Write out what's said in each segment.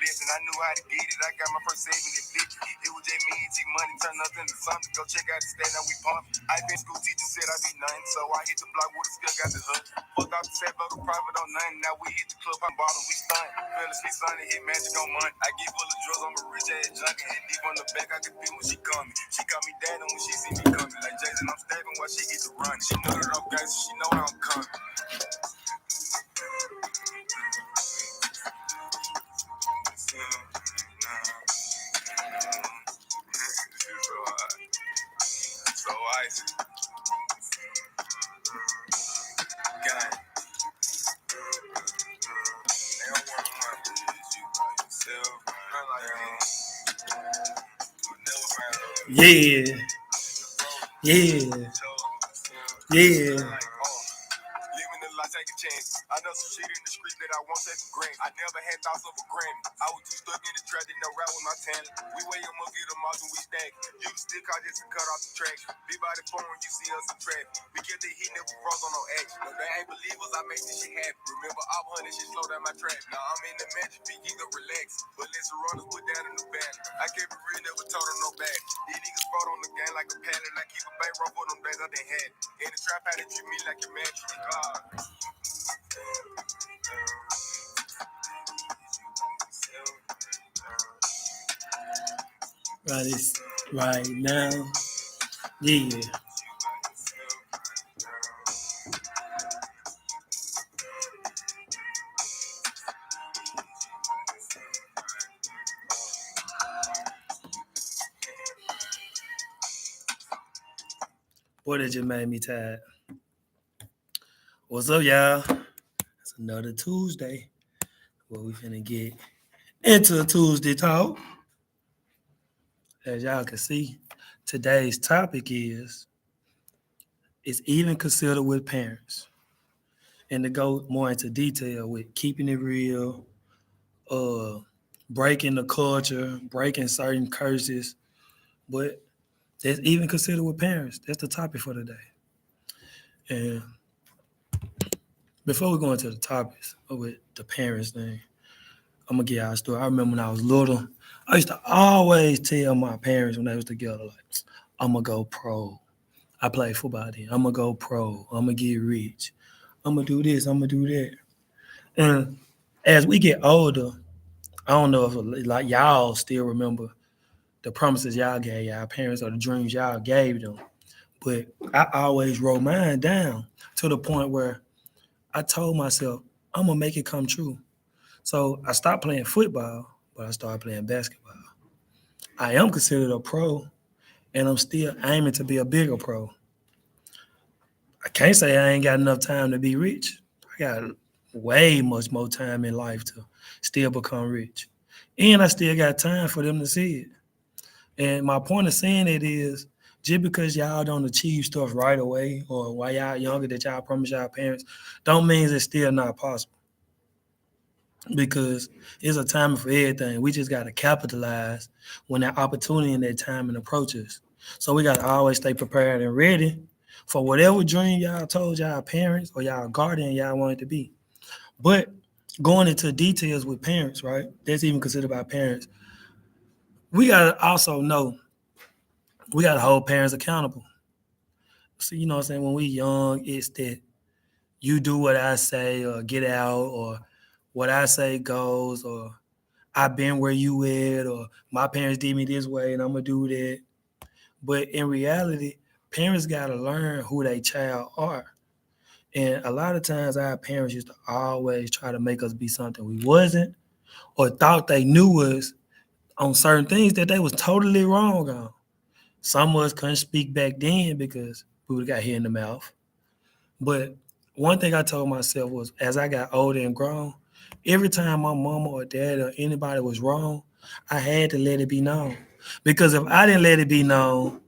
blessing. I knew how to get it. I got my first saving and 50. It was just me and T Money turned up into something. Go check out the state, now we pump. I been school teacher said I be nothing, so I hit the block with a skill, got the hood. Fuck out the set, blow the profit on nothing. Now we hit the club, I'm bottom, we stunt. Fell asleep, Sunday, hit magic on money. I get full of drugs, I'm a rich ass junkie. Hit deep on the back, I can feel when she coming. She call me daddy when she see me coming. Like Jason, I'm stabbing while she get to run. She know that I'm gangster, she know how I'm coming. So icy. Gang. They don't want to run with you by yourself. Run like Yeah. Yeah. Yeah. Living the life, take a chance. I know some shit in the street that I won't take for granted. I never had thoughts of a Grammy. I was too stuck in the trap, didn't know rap with my talent. We weigh them up, get them out, and we stack. You still call just to cut off the track. Be by the phone when you see us in trap. We kept the heat, never froze on no action. No, they ain't believers, I make this shit happen. Remember, I'm hunting, shit slow down my track. Now I'm in the magic, speaking of relax. But let's runners put down in the back. I kept it real, never told them no back. These niggas fought on the game like a pallet. I keep a bankroll for them days I done had. In the trap, how they treat me like a magic. Right now. Yeah. Boy, that just made me tired. What's up, y'all? It's another Tuesday where we finna get into a Tuesday talk. As y'all can see, today's topic is even considered with parents. And to go more into detail with keeping it real, breaking the culture, breaking certain curses, but that's even considered with parents. That's the topic for today. And before we go into the topics with the parents thing, I'm gonna give y'all a story. I remember when I was little, I used to always tell my parents when they was together, like, I'm gonna go pro. I play football then. I'm gonna go pro. I'm gonna get rich. I'm gonna do this. I'm gonna do that. And as we get older, I don't know if like y'all still remember the promises y'all gave y'all parents or the dreams y'all gave them. But I always wrote mine down to the point where I told myself, I'm gonna make it come true. So I stopped playing football, but I started playing basketball. I am considered a pro, and I'm still aiming to be a bigger pro. I can't say I ain't got enough time to be rich. I got way much more time in life to still become rich. And I still got time for them to see it. And my point of saying it is just because y'all don't achieve stuff right away or while y'all younger that y'all promise y'all parents, don't mean it's still not possible. Because it's a time for everything. We just got to capitalize when that opportunity and that timing approaches. So we got to always stay prepared and ready for whatever dream y'all told y'all parents or y'all guardian y'all wanted to be. But going into details with parents, right? That's even considered by parents. We got to also know we got to hold parents accountable. So, you know what I'm saying? When we young, it's that you do what I say or get out or what I say goes or I've been where you at or my parents did me this way and I'm going to do that. But in reality, parents got to learn who their child are. And a lot of times our parents used to always try to make us be something we wasn't or thought they knew us on certain things that they was totally wrong on. Some of us couldn't speak back then because we would have got hit in the mouth. But one thing I told myself was as I got older and grown, every time my mama or dad or anybody was wrong, I had to let it be known. Because if I didn't let it be known,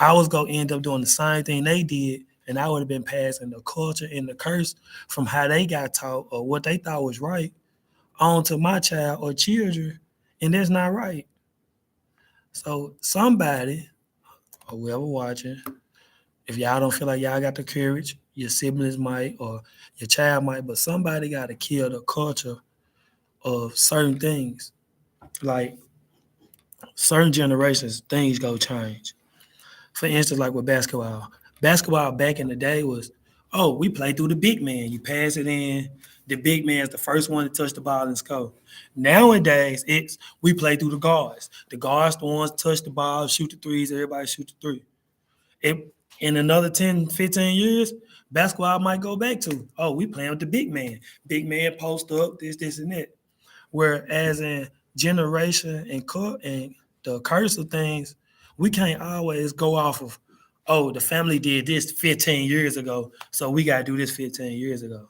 I was going to end up doing the same thing they did, and I would have been passing the culture and the curse from how they got taught or what they thought was right on to my child or children, and that's not right. So somebody, or whoever watching, if y'all don't feel like y'all got the courage, your siblings might or your child might, but somebody got to kill the culture of certain things. Like certain generations, things go change. For instance, like with basketball. Basketball back in the day was, oh, we play through the big man. You pass it in, the big man's the first one to touch the ball and score. Nowadays, it's we play through the guards. The guards the ones touch the ball, shoot the threes, everybody shoot the three. It, in another 10, 15 years, basketball might go back to, oh, we playing with the big man. Big man post up, this, and that. Whereas in generation and the curse of things, we can't always go off of, oh, the family did this 15 years ago, so we got to do this 15 years ago.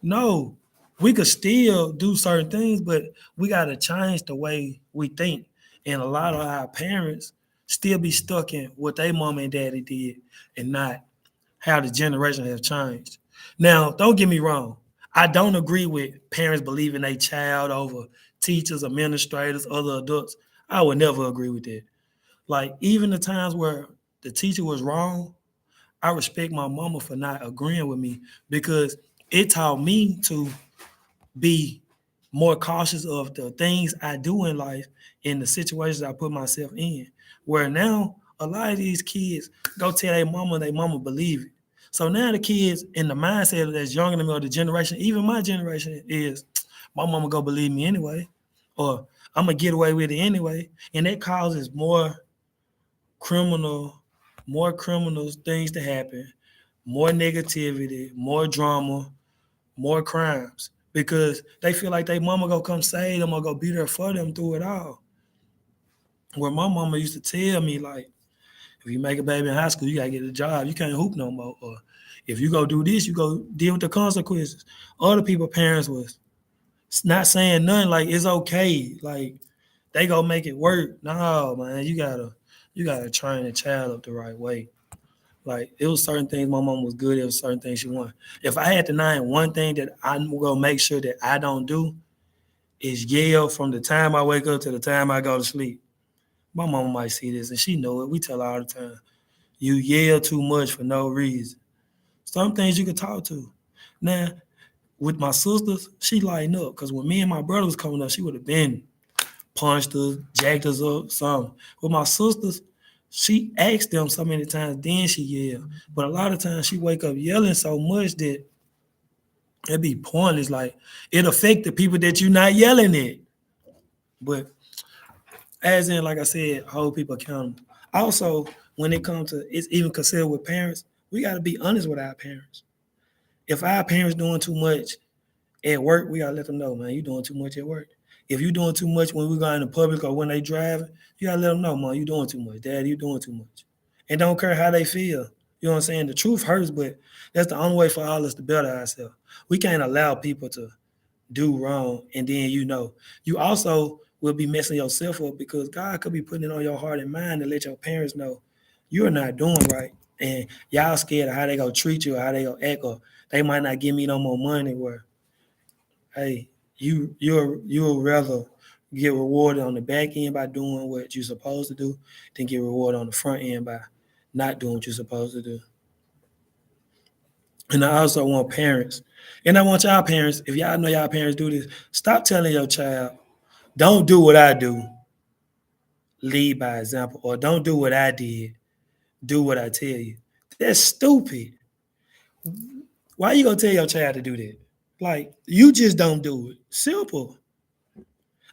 No, we could still do certain things, but we got to change the way we think. And a lot of our parents still be stuck in what they mom and daddy did and not how the generation has changed. Now, don't get me wrong. I don't agree with parents believing they child over teachers, administrators, other adults. I would never agree with that. Like even the times where the teacher was wrong, I respect my mama for not agreeing with me because it taught me to be more cautious of the things I do in life and the situations I put myself in. Where now a lot of these kids go tell their mama believe it. So now the kids in the mindset that's younger than me or the generation, even my generation, is my mama go believe me anyway, or I'm gonna get away with it anyway, and that causes criminal, more criminals things to happen, more negativity, more drama, more crimes because they feel like they mama gonna come save them or go be there for them through it all. Where my mama used to tell me like, if you make a baby in high school, you gotta get a job. You can't hoop no more. Or if you go do this, you go deal with the consequences. Other people parents was not saying nothing like it's okay. Like they go make it work. No, man, you gotta train a child up the right way. Like it was certain things my mom was good. It was certain things she wanted. If I had to name one thing that I'm gonna make sure that I don't do is yell from the time I wake up to the time I go to sleep. My mama might see this and she know it. We tell her all the time. You yell too much for no reason. Some things you can talk to. Now, with my sisters, she lighten up. Cause when me and my brother was coming up, she would have been punched us, jacked us up, something. With my sisters, she asked them so many times, then she yelled. But a lot of times she wake up yelling so much that it be pointless. Like it affect the people that you're not yelling at. But as in, like I said, hold people accountable. Also, when it comes to it's even considered with parents, we got to be honest with our parents. If our parents doing too much at work, we gotta let them know, man, you doing too much at work. If you doing too much when we go in the public or when they driving, you gotta let them know, man, you doing too much. Dad, you doing too much. And don't care how they feel. You know what I'm saying? The truth hurts, but that's the only way for all us to better ourselves. We can't allow people to do wrong and then you also will be messing yourself up because God could be putting it on your heart and mind to let your parents know you're not doing right and y'all scared of how they gonna treat you or how they gonna act or they might not give me no more money where hey you'll rather get rewarded on the back end by doing what you're supposed to do than get rewarded on the front end by not doing what you're supposed to do. And I also want parents, and I want y'all parents, if y'all know y'all parents do this, stop telling your child, don't do what I do, lead by example, or don't do what I did, do what I tell you. That's stupid. Why you gonna tell your child to do that? Like, you just don't do it. Simple.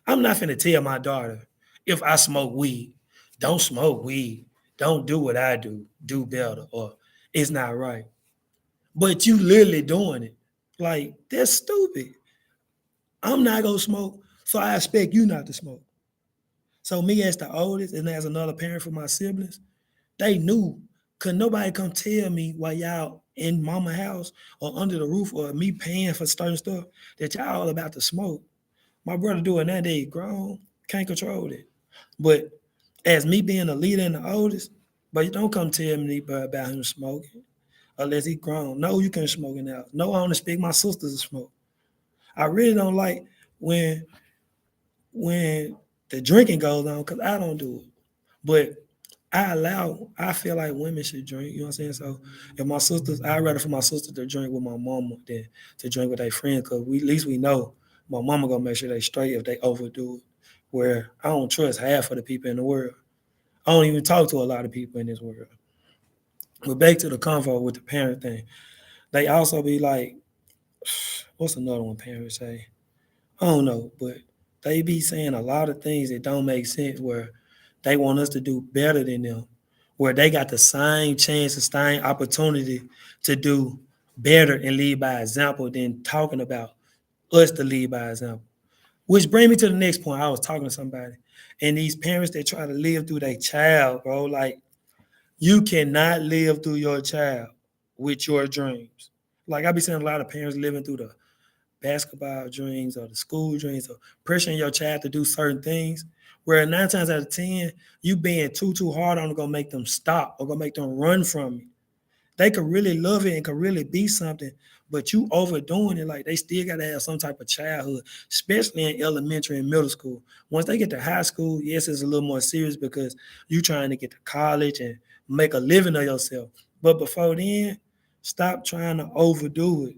I'm not finna tell my daughter, if I smoke weed, don't smoke weed. Don't do what I do better, or it's not right. But you literally doing it. Like, that's stupid. I'm not gonna smoke, so I expect you not to smoke. So me as the oldest and as another parent for my siblings, they knew. Could nobody come tell me while y'all in mama house or under the roof or me paying for certain stuff that y'all all about to smoke. My brother doing that, they grown, can't control it. But as me being a leader and the oldest, but you don't come tell me about him smoking unless he grown. No, you can't smoke in the house. No, I don't expect my sisters to smoke. I really don't like when when the drinking goes on because I don't do it. But I feel like women should drink, you know what I'm saying? So if my sisters, I'd rather for my sister to drink with my mama than to drink with their friends because at least we know my mama gonna make sure they straight if they overdo it. where I don't trust half of the people in the world. I don't even talk to a lot of people in this world. But back to the convo with the parent thing. They also be like, what's another one parents say? I don't know, but they be saying a lot of things that don't make sense where they want us to do better than them, where they got the same chance, the same opportunity to do better and lead by example than talking about us to lead by example. Which brings me to the next point. I was talking to somebody, and these parents that try to live through their child, bro, like you cannot live through your child with your dreams. Like I be seeing a lot of parents living through the basketball dreams or the school dreams or pressuring your child to do certain things. Where 9 times out of 10, you being too hard on it gonna make them stop or gonna make them run from it. They could really love it and could really be something, but you overdoing it, like they still gotta have some type of childhood, especially in elementary and middle school. Once they get to high school, yes, it's a little more serious because you trying to get to college and make a living of yourself. But before then, stop trying to overdo it.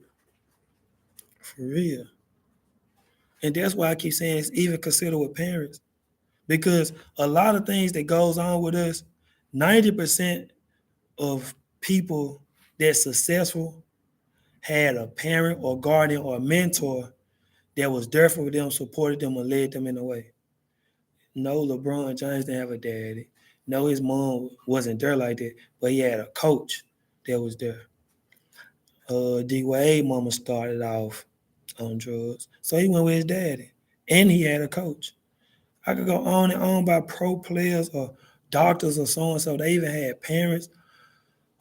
For real. And that's why I keep saying it's even considered with parents. Because a lot of things that goes on with us, 90% of people that's successful had a parent or guardian or mentor that was there for them, supported them, and led them in the way. No, LeBron James didn't have a daddy. No, his mom wasn't there like that, but he had a coach that was there. D Wade mama started off on drugs, so he went with his daddy, and he had a coach. I could go on and on about pro players or doctors or so and so. They even had parents,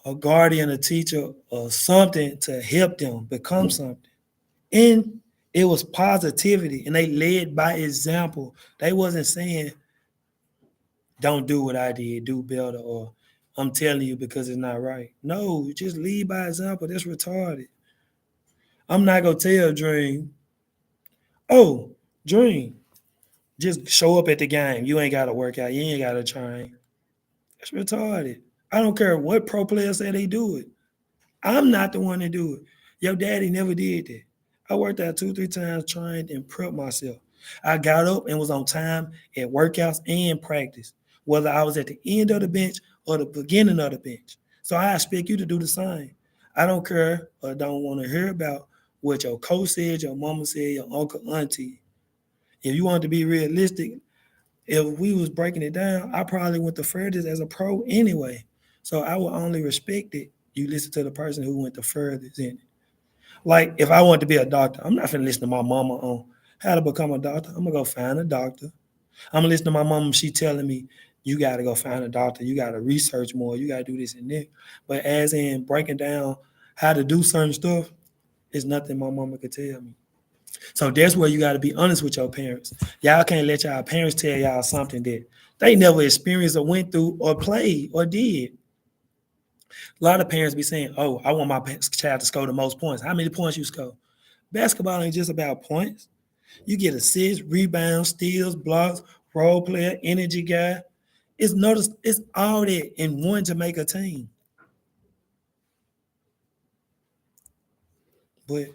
a guardian, a teacher, or something to help them become something. And it was positivity, and they led by example. They wasn't saying, "Don't do what I did, do better," or "I'm telling you because it's not right." No, just lead by example. That's retarded. I'm not gonna tell Dream, "Oh, Dream, just show up at the game. You ain't gotta work out. You ain't gotta train." That's retarded. I don't care what pro players say they do it. I'm not the one to do it. Your daddy never did that. I worked out 2, 3 times, trained and prepped myself. I got up and was on time at workouts and practice, whether I was at the end of the bench or the beginning of the bench. So I expect you to do the same. I don't care or don't want to hear about what your coach said, your mama said, your uncle, auntie. If you want to be realistic, if we was breaking it down, I probably went the furthest as a pro anyway. So I would only respect it. You listen to the person who went the furthest in it. Like if I wanted to be a doctor, I'm not gonna listen to my mama on how to become a doctor. I'm gonna go find a doctor. I'm gonna listen to my mom. She telling me you gotta go find a doctor. You gotta research more. You gotta do this and that. But as in breaking down how to do certain stuff, is nothing my mama could tell me. So that's where you got to be honest with your parents. Y'all can't let y'all parents tell y'all something that they never experienced or went through or played or did. A lot of parents be saying, "Oh, I want my child to score the most points." How many points you score? Basketball ain't just about points. You get assists, rebounds, steals, blocks, role player, energy guy. It's all that in one to make a team. But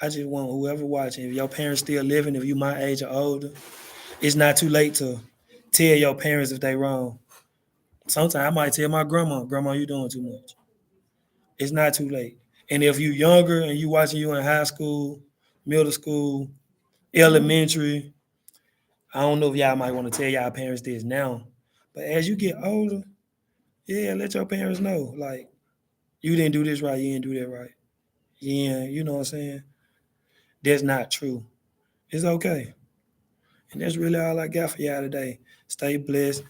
I just want whoever watching, if your parents still living, if you my age or older, it's not too late to tell your parents if they wrong. Sometimes I might tell my grandma, "Grandma, you doing too much." It's not too late. And if you younger and you watching you in high school, middle school, elementary, I don't know if y'all might want to tell y'all parents this now. But as you get older, yeah, let your parents know. Like, you didn't do this right, you didn't do that right. Yeah, you know what I'm saying? That's not true. It's okay. And that's really all I got for y'all today. Stay blessed.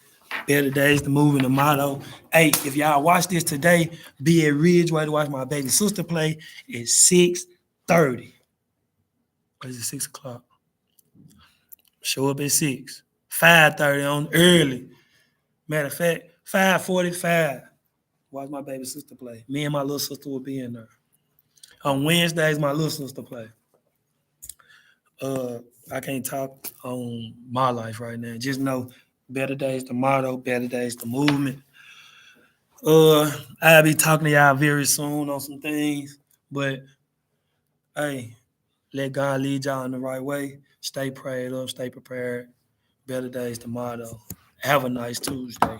Better days, the movie, the motto. Hey, if y'all watch this today, be at Ridgeway to watch my baby sister play at 6:30. Or is it 6 o'clock? Show up at 6. 5:30 on early. Matter of fact, 5:45. Watch my baby sister play. Me and my little sister will be in there. On Wednesdays, my little sister play. Uh, I can't talk on my life right now. Just know better days the motto, better days the movement. I'll be talking to y'all very soon on some things. But hey, let God lead y'all in the right way. Stay prayed up, stay prepared. Better days tomorrow. Have a nice Tuesday.